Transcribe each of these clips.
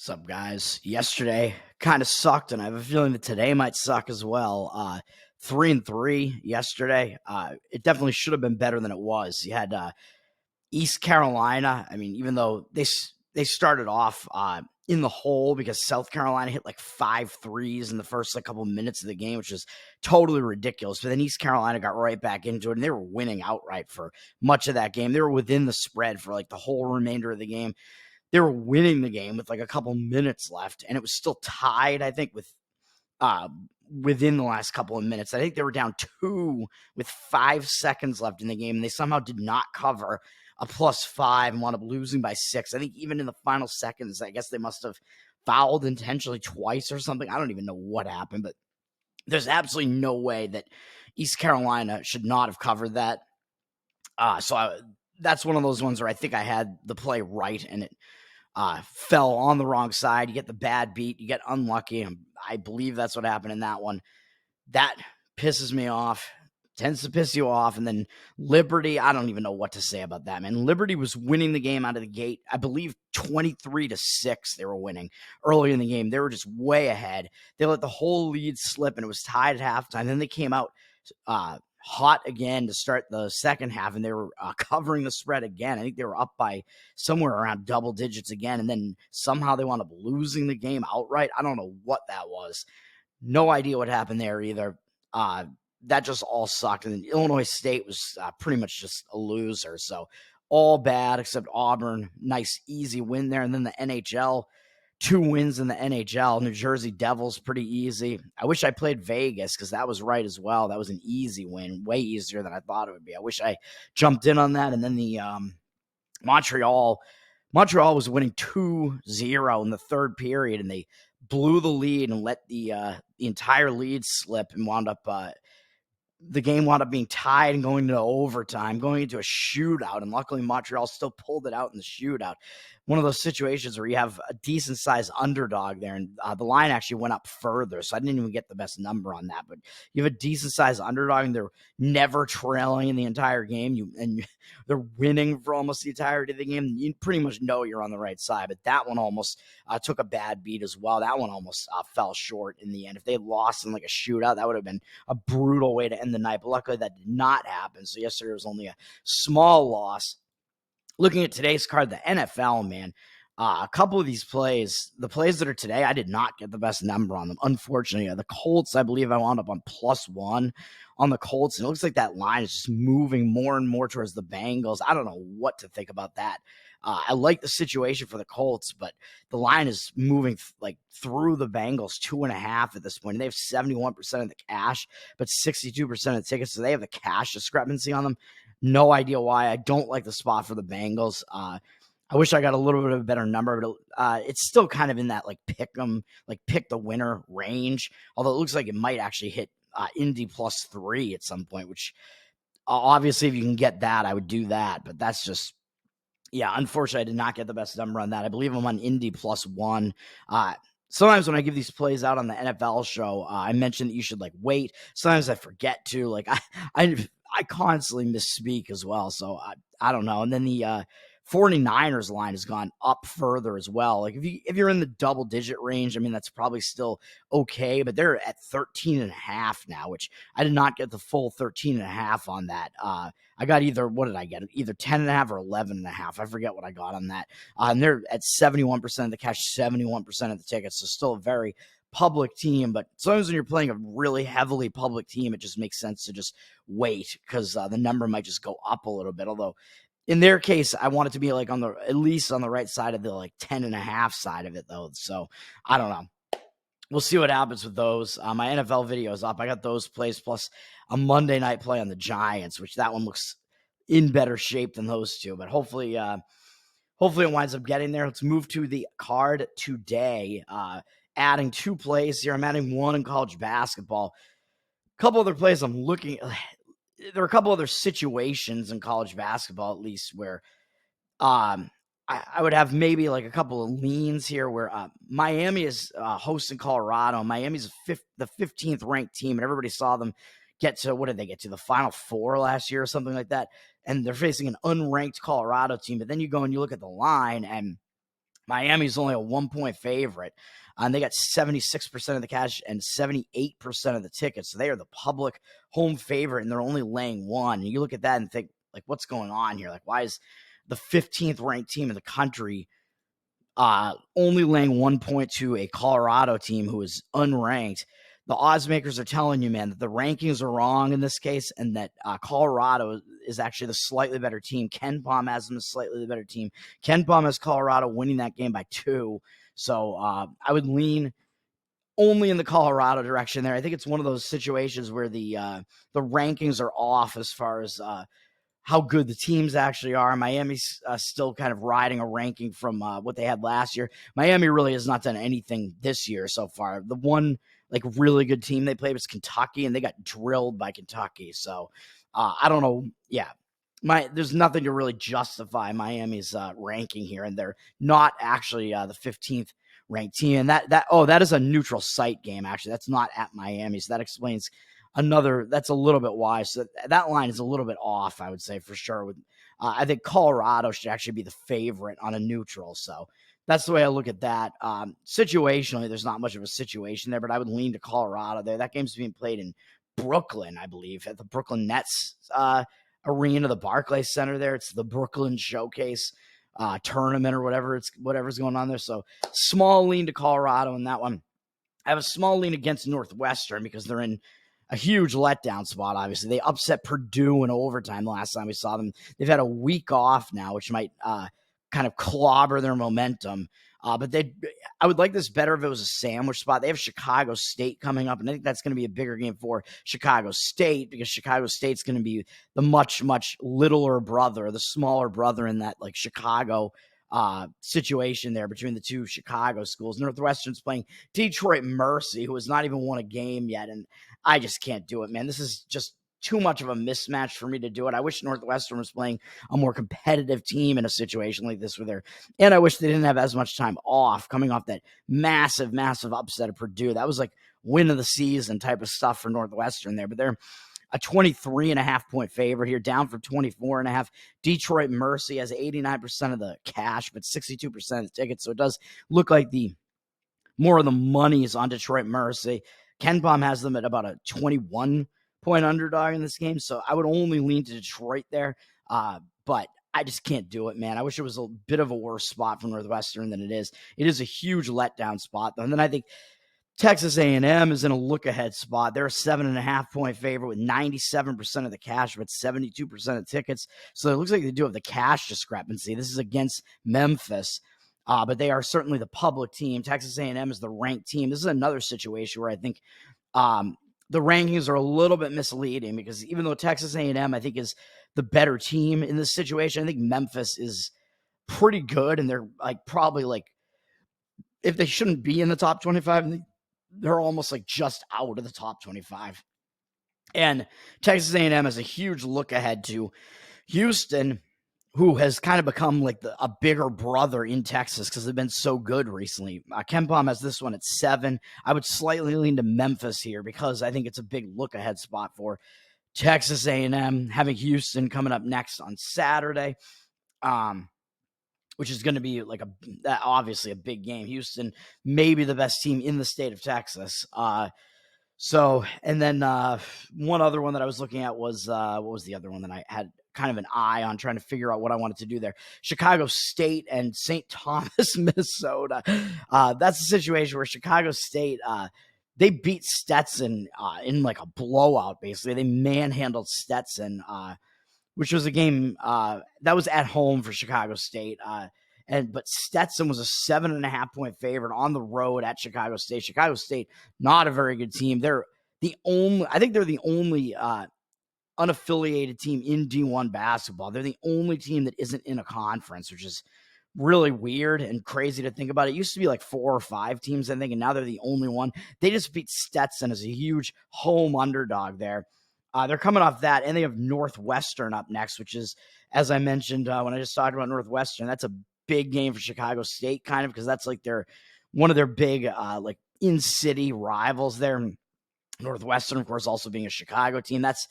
What's up, guys? Yesterday kind of sucked, and I have a feeling that today might suck as well. 3-3 yesterday. It definitely should have been better than it was. You had East Carolina. I mean, even though they started off in the hole because South Carolina hit like 5 threes in the first couple of minutes of the game, which was totally ridiculous. But then East Carolina got right back into it, and they were winning outright for much of that game. They were within the spread for like the whole remainder of the game. They were winning the game with like a couple minutes left, and it was still tied, I think, with within the last couple of minutes. I think they were down 2 with 5 seconds left in the game, and they somehow did not cover a +5 and wound up losing by 6. I think even in the final seconds, I guess they must have fouled intentionally twice or something. I don't even know what happened, but there's absolutely no way that East Carolina should not have covered that. That's one of those ones where I think I had the play right, and it fell on the wrong side. You get the bad beat. You get unlucky. And I believe that's what happened in that one. That pisses me off. Tends to piss you off. And then Liberty, I don't even know what to say about that, man. Liberty was winning the game out of the gate. I believe 23-6 they were winning early in the game. They were just way ahead. They let the whole lead slip, and it was tied at halftime. Then they came out hot again to start the second half, and they were covering the spread again. I think they were up by somewhere around double digits again, and then somehow they wound up losing the game outright. I don't know what that was. No idea what happened there either. That just all sucked, and Illinois State was pretty much just a loser, so all bad except Auburn. Nice, easy win there, and then the NHL, 2 wins in the NHL. New Jersey Devils, pretty easy. I wish I played Vegas because that was right as well. That was an easy win, way easier than I thought it would be. I wish I jumped in on that. And then the Montreal was winning 2-0 in the third period, and they blew the lead and let the entire lead slip and the game wound up being tied and going into overtime, going into a shootout. And luckily, Montreal still pulled it out in the shootout. One of those situations where you have a decent-sized underdog there, and the line actually went up further, so I didn't even get the best number on that. But you have a decent-sized underdog, and they're never trailing in the entire game, they're winning for almost the entirety of the game. You pretty much know you're on the right side, but that one almost took a bad beat as well. That one almost fell short in the end. If they lost in like a shootout, that would have been a brutal way to end the night, but luckily that did not happen. So yesterday was only a small loss. Looking at today's card, the NFL, man, a couple of these plays, the plays that are today, I did not get the best number on them. Unfortunately, the Colts, I believe I wound up on +1 on the Colts, and it looks like that line is just moving more and more towards the Bengals. I don't know what to think about that. I like the situation for the Colts, but the line is moving like through the Bengals 2.5 at this point. And they have 71% of the cash, but 62% of the tickets. So they have the cash discrepancy on them. No idea why. I don't like the spot for the Bengals. I wish I got a little bit of a better number, but it's still kind of in that like pick the winner range. Although it looks like it might actually hit Indy +3 at some point, which obviously if you can get that, I would do that. But that's just, yeah, unfortunately, I did not get the best number on that. I believe I'm on Indy +1. Sometimes when I give these plays out on the NFL show, I mention that you should like wait. Sometimes I forget to. Like I constantly misspeak as well. So I don't know. And then the 49ers line has gone up further as well. Like if you're in the double digit range, I mean, that's probably still okay, but they're at 13.5 now, which I did not get the full 13.5 on that. I got what did I get? Either 10.5 or 11.5. I forget what I got on that. And they're at 71% of the cash, 71% of the tickets. So still a very public team, but sometimes when you're playing a really heavily public team, it just makes sense to just wait because the number might just go up a little bit. Although in their case, I want it to be like at least on the right side of the like 10.5 side of it though. So I don't know. We'll see what happens with those. My NFL video is up. I got those plays plus a Monday night play on the Giants, which that one looks in better shape than those two. But hopefully it winds up getting there. Let's move to the card today. Adding 2 plays here. I'm adding 1 in college basketball. A couple other plays I'm looking. There are a couple other situations in college basketball, at least, where I would have maybe like a couple of leans here where Miami is hosting Colorado. Miami's the 15th ranked team, and everybody saw them get to, what did they get to, the Final Four last year or something like that? And they're facing an unranked Colorado team. But then you go and you look at the line, and Miami's only a 1-point favorite, and they got 76% of the cash and 78% of the tickets. So they are the public home favorite, and they're only laying 1. And you look at that and think, like, what's going on here? Like, why is the 15th ranked team in the country only laying 1 point to a Colorado team who is unranked? The odds makers are telling you, man, that the rankings are wrong in this case, and that Colorado is actually the slightly better team. Ken Palm has them as slightly the better team. Ken Palm has Colorado winning that game by 2. So I would lean only in the Colorado direction there. I think it's one of those situations where the rankings are off as far as how good the teams actually are. Miami's still kind of riding a ranking from what they had last year. Miami really has not done anything this year so far. The one like really good team they played was Kentucky, and they got drilled by Kentucky. So I don't know. Yeah, there's nothing to really justify Miami's ranking here, and they're not actually the 15th ranked team. And that is a neutral site game. Actually, that's not at Miami, so that explains that's a little bit why. So that line is a little bit off, I would say, for sure. With I think Colorado should actually be the favorite on a neutral. So that's the way I look at that. Situationally, there's not much of a situation there, but I would lean to Colorado there. That game's being played in Brooklyn, I believe, at the Brooklyn Nets arena, the Barclays Center there. It's the Brooklyn Showcase tournament or whatever's going on there. So small lean to Colorado in that one. I have a small lean against Northwestern because they're in a huge letdown spot, obviously. They upset Purdue in overtime the last time we saw them. They've had a week off now, which might kind of clobber their momentum. But I would like this better if it was a sandwich spot. They have Chicago State coming up, and I think that's going to be a bigger game for Chicago State because Chicago State's going to be the much, much littler brother, the smaller brother in that like Chicago situation there between the two Chicago schools. Northwestern's playing Detroit Mercy, who has not even won a game yet, and I just can't do it, man. This is just too much of a mismatch for me to do it. I wish Northwestern was playing a more competitive team in a situation like this and I wish they didn't have as much time off coming off that massive, massive upset of Purdue. That was like win of the season type of stuff for Northwestern there, but they're a 23.5-point favorite here, down from 24.5. Detroit Mercy has 89% of the cash, but 62% of the tickets. So it does look like more of the money is on Detroit Mercy. Ken Palm has them at about a 21-point underdog in this game. So I would only lean to Detroit there. But I just can't do it, man. I wish it was a bit of a worse spot for Northwestern than it is. It is a huge letdown spot, though. And then I think Texas A&M is in a look-ahead spot. They're a 7.5-point favorite with 97% of the cash, but 72% of tickets. So it looks like they do have the cash discrepancy. This is against Memphis, but they are certainly the public team. Texas A&M is the ranked team. This is another situation where I think the rankings are a little bit misleading because even though Texas A&M, I think, is the better team in this situation, I think Memphis is pretty good, and they're probably if they shouldn't be in the top 25, they're almost just out of the top 25. And Texas A&M has a huge look ahead to Houston, who has kind of become a bigger brother in Texas because they've been so good recently. Ken Palm has this one at 7. I would slightly lean to Memphis here because I think it's a big look ahead spot for Texas A&M, having Houston coming up next on Saturday. Which is going to be obviously a big game. Houston, maybe the best team in the state of Texas. And then one other one that I was looking at was, what was the other one that I had kind of an eye on trying to figure out what I wanted to do there? Chicago State and St. Thomas, Minnesota. That's a situation where Chicago State, they beat Stetson in a blowout, basically. They manhandled Stetson, which was a game that was at home for Chicago State. But Stetson was a 7.5-point favorite on the road at Chicago State. Chicago State, not a very good team. They're the only unaffiliated team in D1 basketball. They're the only team that isn't in a conference, which is really weird and crazy to think about. It used to be 4 or 5 teams, I think, and now they're the only one. They just beat Stetson as a huge home underdog there. They're coming off that, and they have Northwestern up next, which is, as I mentioned when I just talked about Northwestern, that's a big game for Chicago State, kind of, because that's one of their big in-city rivals there. Northwestern, of course, also being a Chicago team. That's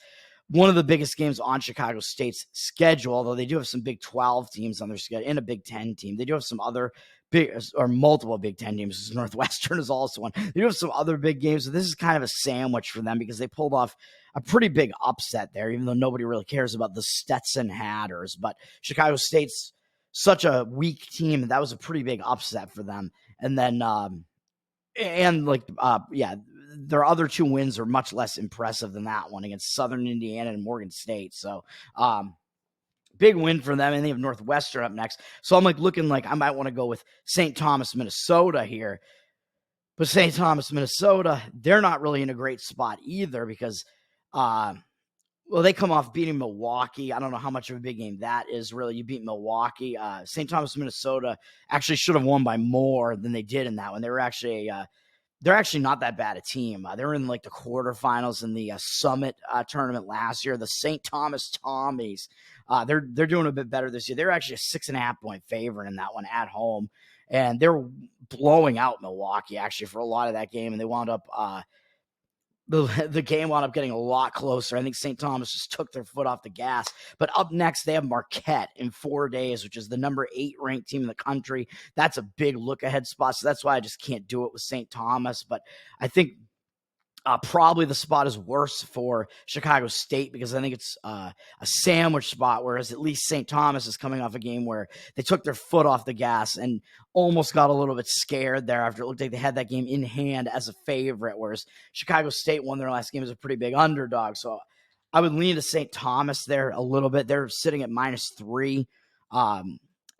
one of the biggest games on Chicago State's schedule, although they do have some Big 12 teams on their schedule and a Big 10 team. They do have some other big or multiple Big Ten teams. Northwestern is also one. They do have some other big games, so this is kind of a sandwich for them because they pulled off a pretty big upset there, even though nobody really cares about the Stetson Hatters. But Chicago State's such a weak team, and that was a pretty big upset for them. And then, their other two wins are much less impressive than that one against Southern Indiana and Morgan State. So, big win for them, and they have Northwestern up next. So I'm looking like I might want to go with St. Thomas, Minnesota here. But St. Thomas, Minnesota, they're not really in a great spot either because, they come off beating Milwaukee. I don't know how much of a big game that is, really. You beat Milwaukee. St. Thomas, Minnesota actually should have won by more than they did in that one. They were actually they're actually not that bad a team. They were in the quarterfinals in the Summit tournament last year. The St. Thomas Tommies, they're doing a bit better this year. They're actually a 6.5 point favorite in that one at home, and they're blowing out Milwaukee actually for a lot of that game. And they wound up the game wound up getting a lot closer. I think St. Thomas just took their foot off the gas. But up next, they have Marquette in 4 days, which is the number 8 ranked team in the country. That's a big look-ahead spot, so that's why I just can't do it with St. Thomas. But I think probably the spot is worse for Chicago State because I think it's a sandwich spot, whereas at least St. Thomas is coming off a game where they took their foot off the gas and almost got a little bit scared there after it looked like they had that game in hand as a favorite, whereas Chicago State won their last game as a pretty big underdog. So I would lean to St. Thomas there a little bit. They're sitting at -3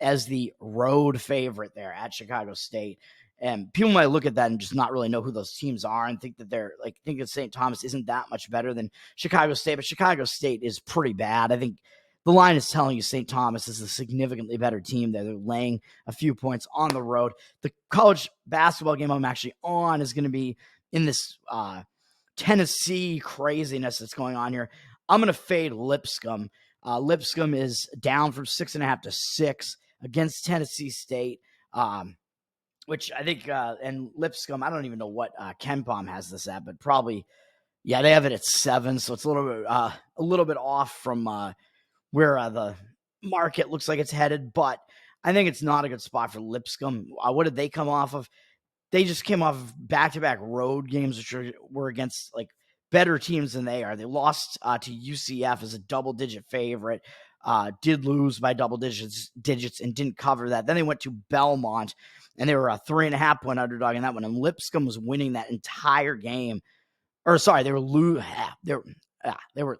as the road favorite there at Chicago State. And people might look at that and just not really know who those teams are and think that think that St. Thomas isn't that much better than Chicago State, but Chicago State is pretty bad. I think the line is telling you St. Thomas is a significantly better team there. They're laying a few points on the road. The college basketball game I'm actually on is going to be in this Tennessee craziness that's going on here. I'm going to fade Lipscomb. Lipscomb is down from 6.5 to 6 against Tennessee State. Which I think, and Lipscomb, I don't even know what KenPom has this at, but probably, yeah, they have it at 7, so it's a little bit off from where the market looks like it's headed. But I think it's not a good spot for Lipscomb. What did they come off of? They just came off of back-to-back road games, which were against better teams than they are. They lost to UCF as a double-digit favorite. Did lose by double digits and didn't cover that. Then they went to Belmont, and they were a 3.5 point underdog in that one. And Lipscomb was winning that entire game. Or sorry, they were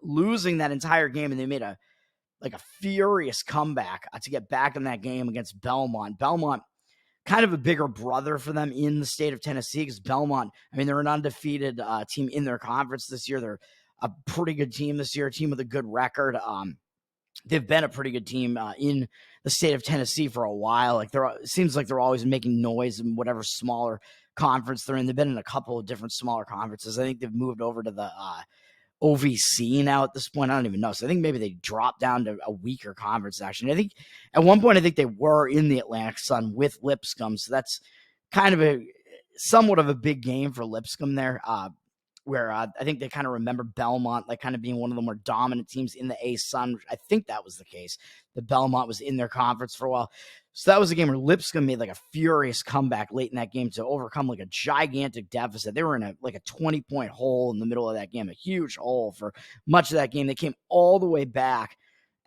losing that entire game, and they made a furious comeback to get back in that game against Belmont. Belmont, kind of a bigger brother for them in the state of Tennessee, because Belmont, they're an undefeated team in their conference this year. They're a pretty good team this year, a team with a good record. They've been a pretty good team in the state of Tennessee for a while. It seems like they're always making noise in whatever smaller conference they're in. They've been in a couple of different smaller conferences. I think they've moved over to the OVC now at this point. I don't even know. So I think maybe they dropped down to a weaker conference, actually. And I think at one point, they were in the Atlantic Sun with Lipscomb. So that's kind of somewhat of a big game for Lipscomb there. Where I think they kind of remember Belmont kind of being one of the more dominant teams in the A-Sun. I think that was the case. The Belmont was in their conference for a while. So that was a game where Lipscomb made a furious comeback late in that game to overcome a gigantic deficit. They were in a 20-point hole in the middle of that game, a huge hole for much of that game. They came all the way back,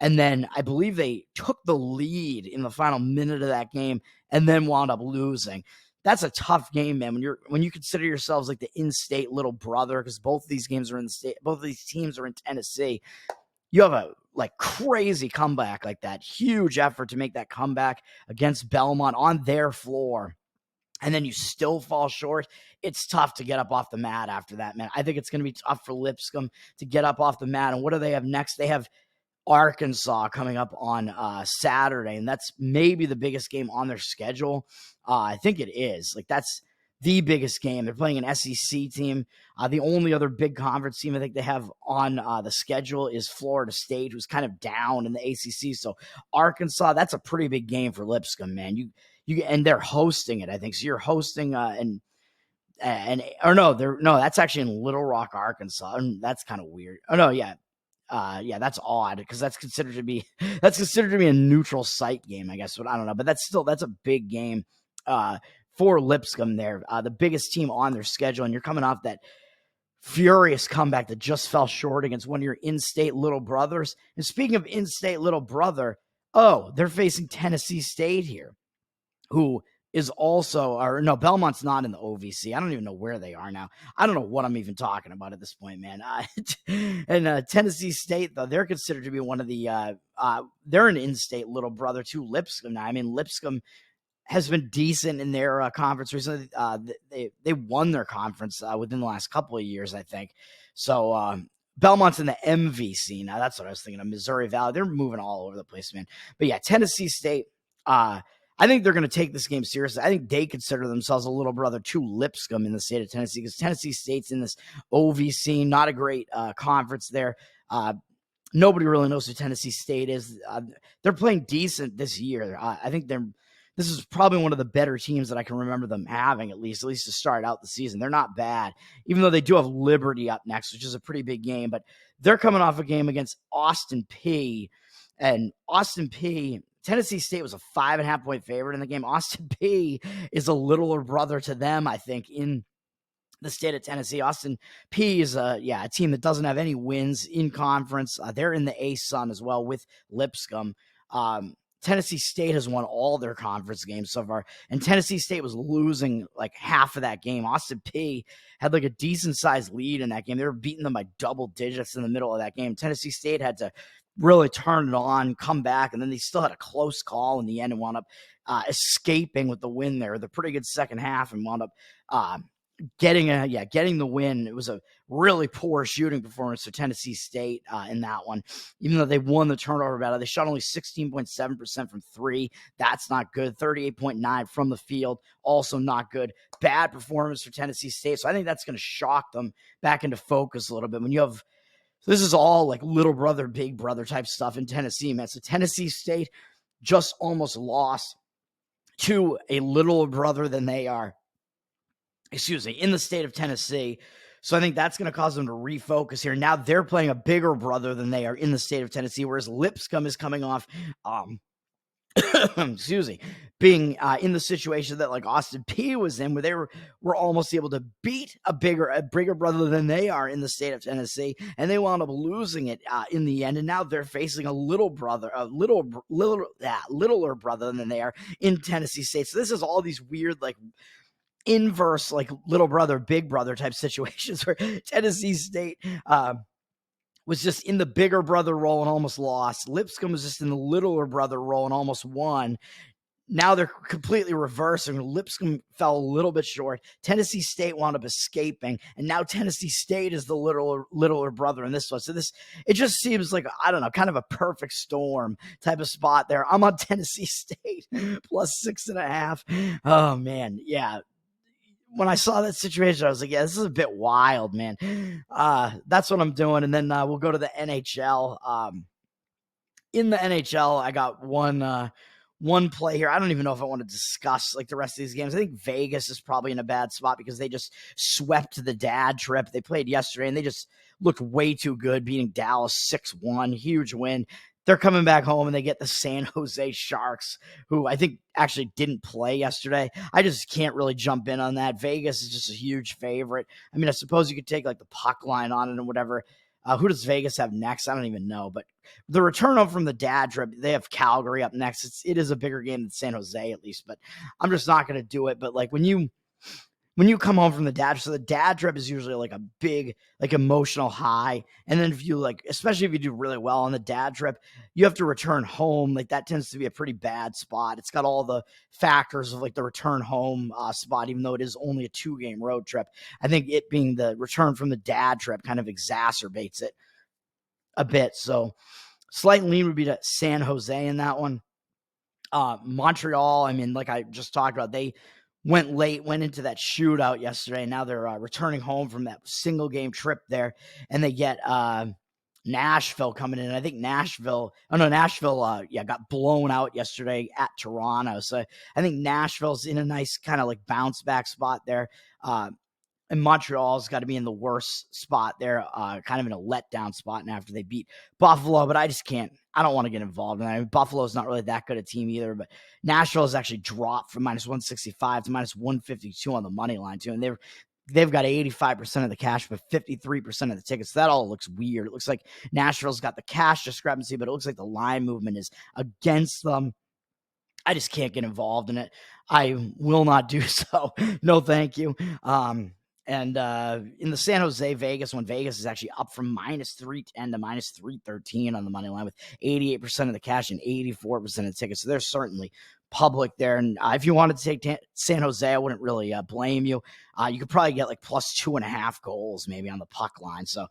and then I believe they took the lead in the final minute of that game and then wound up losing. That's a tough game, man. When you consider yourselves the in-state little brother, because both of these games are in the state, both of these teams are in Tennessee. You have a crazy comeback like that, huge effort to make that comeback against Belmont on their floor, and then you still fall short. It's tough to get up off the mat after that, man. I think it's going to be tough for Lipscomb to get up off the mat. And what do they have next? They have Arkansas coming up on Saturday, and that's maybe the biggest game on their schedule. I think it is. That's the biggest game. They're playing an SEC team. The only other big conference team I think they have on the schedule is Florida State, who's kind of down in the ACC. So Arkansas, that's a pretty big game for Lipscomb, man. You and they're hosting it, I think. So you're hosting that's actually in Little Rock, Arkansas. And that's kind of weird. Oh no, yeah. That's odd because that's considered to be a neutral site game, I guess. But I don't know. But that's a big game for Lipscomb there, the biggest team on their schedule, and you're coming off that furious comeback that just fell short against one of your in-state little brothers. And speaking of in-state little brother, they're facing Tennessee State here, who is also, or no, Belmont's not in the OVC. I don't even know where they are now. I don't know what I'm even talking about at this point, man. And Tennessee State, though, they're considered to be one of the, they're an in-state little brother to Lipscomb now. I mean, Lipscomb has been decent in their conference recently. They won their conference within the last couple of years, I think. So Belmont's in the MVC now. That's what I was thinking of. Missouri Valley. They're moving all over the place, man. But yeah, Tennessee State. I think they're going to take this game seriously. I think they consider themselves a little brother to Lipscomb in the state of Tennessee, because Tennessee State's in this OVC, not a great conference there. Nobody really knows who Tennessee State is. They're playing decent this year. I think this is probably one of the better teams that I can remember them having, at least to start out the season. They're not bad, even though they do have Liberty up next, which is a pretty big game. But they're coming off a game against Austin Peay. And Austin Peay, Tennessee State was a 5.5-point favorite in the game. Austin Peay is a littler brother to them, I think, in the state of Tennessee. Austin Peay is a team that doesn't have any wins in conference. They're in the A-Sun as well with Lipscomb. Tennessee State has won all their conference games so far, and Tennessee State was losing like half of that game. Austin Peay had like a decent-sized lead in that game. They were beating them by double digits in the middle of that game. Tennessee State had to really turn it on, come back, and then they still had a close call in the end and wound up escaping with the win there. The pretty good second half, and wound up getting the win. It was a really poor shooting performance for Tennessee State in that one. Even though they won the turnover battle, they shot only 16.7% from three. That's not good. 38.9% from the field, also not good. Bad performance for Tennessee State. So I think that's going to shock them back into focus a little bit. When you have, this is all like little brother, big brother type stuff in Tennessee, man. So Tennessee State just almost lost to a littler brother than they are, in the state of Tennessee. So I think that's going to cause them to refocus here. Now they're playing a bigger brother than they are in the state of Tennessee, whereas Lipscomb is coming off, being in the situation that like Austin Peay was in, where they were almost able to beat a bigger brother than they are in the state of Tennessee, and they wound up losing it in the end. And now they're facing a littler brother than they are in Tennessee State. So this is all these weird like inverse, like little brother, big brother type situations where Tennessee State was just in the bigger brother role and almost lost. Lipscomb was just in the littler brother role and almost won. Now they're completely reversing. Lipscomb fell a little bit short. Tennessee State wound up escaping, and now Tennessee State is the littler brother in this one. So it just seems like, I don't know, kind of a perfect storm type of spot there. I'm on Tennessee State plus 6.5. Oh man, yeah. When I saw that situation, I was like, yeah, this is a bit wild, man. That's what I'm doing. And then we'll go to the NHL. In the NHL, I got one play here. I don't even know if I want to discuss like the rest of these games. I think Vegas is probably in a bad spot because they just swept the dad trip. They played yesterday, and they just looked way too good, beating Dallas 6-1. Huge win. They're coming back home, and they get the San Jose Sharks, who I think actually didn't play yesterday. I just can't really jump in on that. Vegas is just a huge favorite. I mean, I suppose you could take like the puck line on it and whatever. Who does Vegas have next? I don't even know. But the return home from the dad trip, they have Calgary up next. It is a bigger game than San Jose, at least. But I'm just not going to do it. But like when you come home from the dad, so the dad trip is usually like a big, like emotional high. And then if you like, especially if you do really well on the dad trip, you have to return home. Like that tends to be a pretty bad spot. It's got all the factors of like the return home spot, even though it is only a 2-game road trip. I think it being the return from the dad trip kind of exacerbates it a bit. So slight lean would be to San Jose in that one. Montreal, I mean, like I just talked about, they went into that shootout yesterday. Now they're returning home from that single game trip there, and they get Nashville coming in. I think Nashville got blown out yesterday at Toronto. So I think Nashville's in a nice kind of like bounce back spot there. and Montreal's got to be in the worst spot there, kind of in a letdown spot, and after they beat Buffalo, but I just can't. I don't want to get involved in that. I mean, Buffalo's not really that good a team either, but Nashville has actually dropped from -165 to -152 on the money line too, and they've got 85% of the cash, but 53% of the tickets. So that all looks weird. It looks like Nashville's got the cash discrepancy, but it looks like the line movement is against them. I just can't get involved in it. I will not do so. No, thank you. And in the San Jose Vegas one, Vegas is actually up from -310 to -313 on the money line with 88% of the cash and 84% of the tickets. So they're certainly public there. And if you wanted to take San Jose, I wouldn't really blame you. You could probably get like +2.5 goals maybe on the puck line. So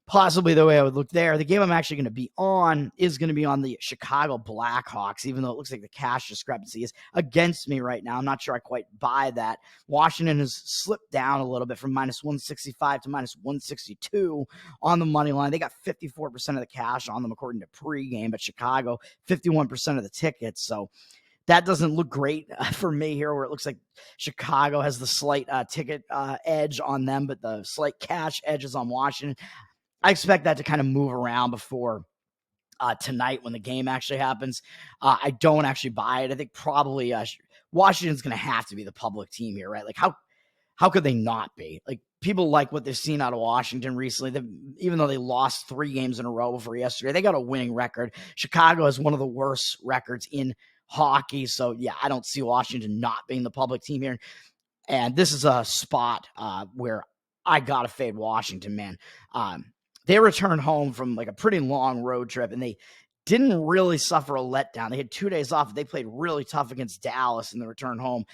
possibly the way I would look there. The game I'm actually going to be on is going to be on the Chicago Blackhawks, even though it looks like the cash discrepancy is against me right now. I'm not sure I quite buy that. Washington has slipped down a little bit from -165 to -162 on the money line. They got 54% of the cash on them according to pregame, but Chicago, 51% of the tickets. So that doesn't look great for me here, where it looks like Chicago has the slight ticket edge on them, but the slight cash edge is on Washington. I expect that to kind of move around before tonight when the game actually happens. I don't actually buy it. I think probably Washington's going to have to be the public team here, right? Like how could they not be? Like people like what they've seen out of Washington recently. Even though they lost 3 games in a row before yesterday, they got a winning record. Chicago has one of the worst records in hockey. So yeah, I don't see Washington not being the public team here. And this is a spot where I got to fade Washington, man. They returned home from like a pretty long road trip, and they didn't really suffer a letdown. They had 2 days off. They played really tough against Dallas in the return home.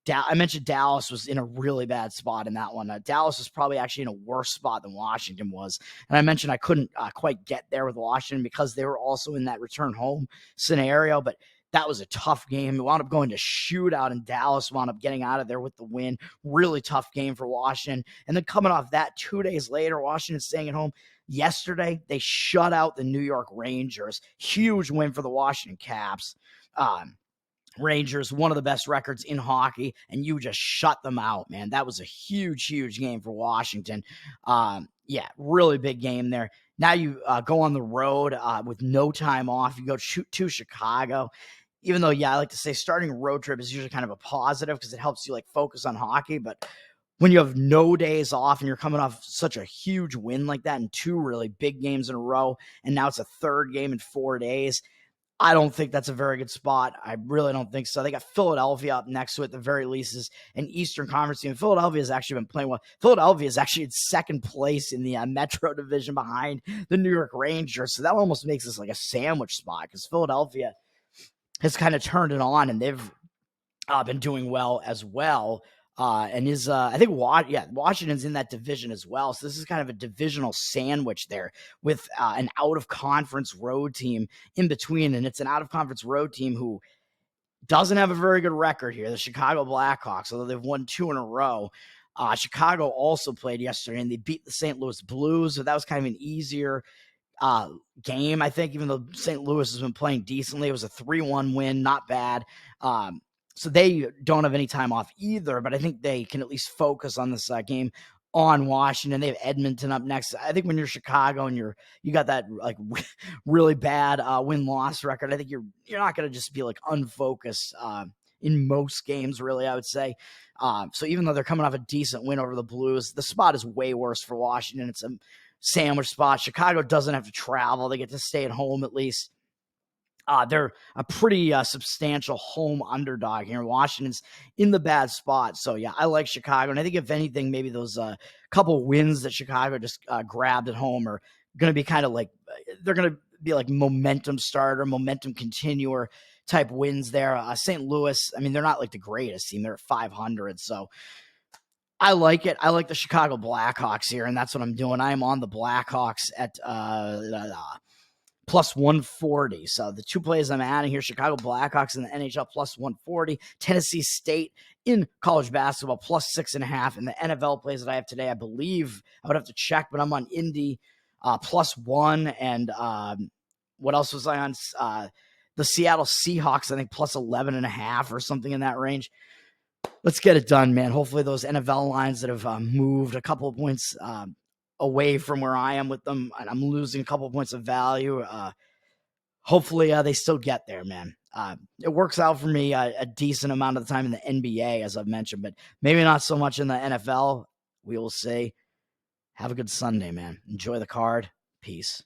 I mentioned Dallas was in a really bad spot in that one. Dallas was probably actually in a worse spot than Washington was. And I mentioned I couldn't quite get there with Washington because they were also in that return home scenario, but that was a tough game. It wound up going to shootout, and Dallas wound up getting out of there with the win. Really tough game for Washington. And then coming off that 2 days later, Washington staying at home. Yesterday, they shut out the New York Rangers. Huge win for the Washington Caps. Rangers, one of the best records in hockey, and you just shut them out, man. That was a huge, huge game for Washington. Yeah, really big game there. Now you go on the road with no time off. You go to Chicago. Even though, yeah, I like to say starting a road trip is usually kind of a positive because it helps you like focus on hockey, but when you have no days off and you're coming off such a huge win like that in 2 really big games in a row, and now it's a 3rd game in 4 days, I don't think that's a very good spot. I really don't think so. They got Philadelphia up next to it, at the very least, is an Eastern Conference team. Philadelphia has actually been playing well. Philadelphia is actually in 2nd place in the Metro Division behind the New York Rangers, so that almost makes this like a sandwich spot because Philadelphia has kind of turned it on, and they've been doing well as well. And is I think Washington's in that division as well. So this is kind of a divisional sandwich there with an out-of-conference road team in between. And it's an out-of-conference road team who doesn't have a very good record here, the Chicago Blackhawks, although they've won 2 in a row. Chicago also played yesterday, and they beat the St. Louis Blues. So that was kind of an easier game, I think, even though St. Louis has been playing decently. It was a 3-1 win, not bad. So they don't have any time off either, but I think they can at least focus on this game on Washington. They have Edmonton up next. I think when you're Chicago and you got that like really bad win-loss record, I think you're not going to just be like unfocused in most games, really, I would say. So even though they're coming off a decent win over the Blues, the spot is way worse for Washington. It's a sandwich spot. Chicago doesn't have to travel. They get to stay at home at least. They're a pretty substantial home underdog here. Washington's in the bad spot. So, yeah, I like Chicago. And I think if anything, maybe those couple wins that Chicago just grabbed at home are going to be kind of like – they're going to be like momentum starter, momentum continuer type wins there. St. Louis, I mean, they're not like the greatest team. They're at 500. So, I like it. I like the Chicago Blackhawks here, and that's what I'm doing. I am on the Blackhawks at plus 140. So the 2 plays I'm adding here, Chicago Blackhawks in the NHL plus 140, Tennessee State in college basketball plus 6.5. And the NFL plays that I have today, I believe I would have to check, but I'm on Indy plus 1. And what else was I on? The Seattle Seahawks, I think plus 11.5 or something in that range. let's get it done, man. Hopefully those NFL lines that have moved a couple of points away from where I am with them, and I'm losing a couple of points of value. Hopefully they still get there, man. It works out for me a decent amount of the time in the NBA, as I've mentioned, but maybe not so much in the NFL. We will see. Have a good Sunday, man. Enjoy the card. Peace.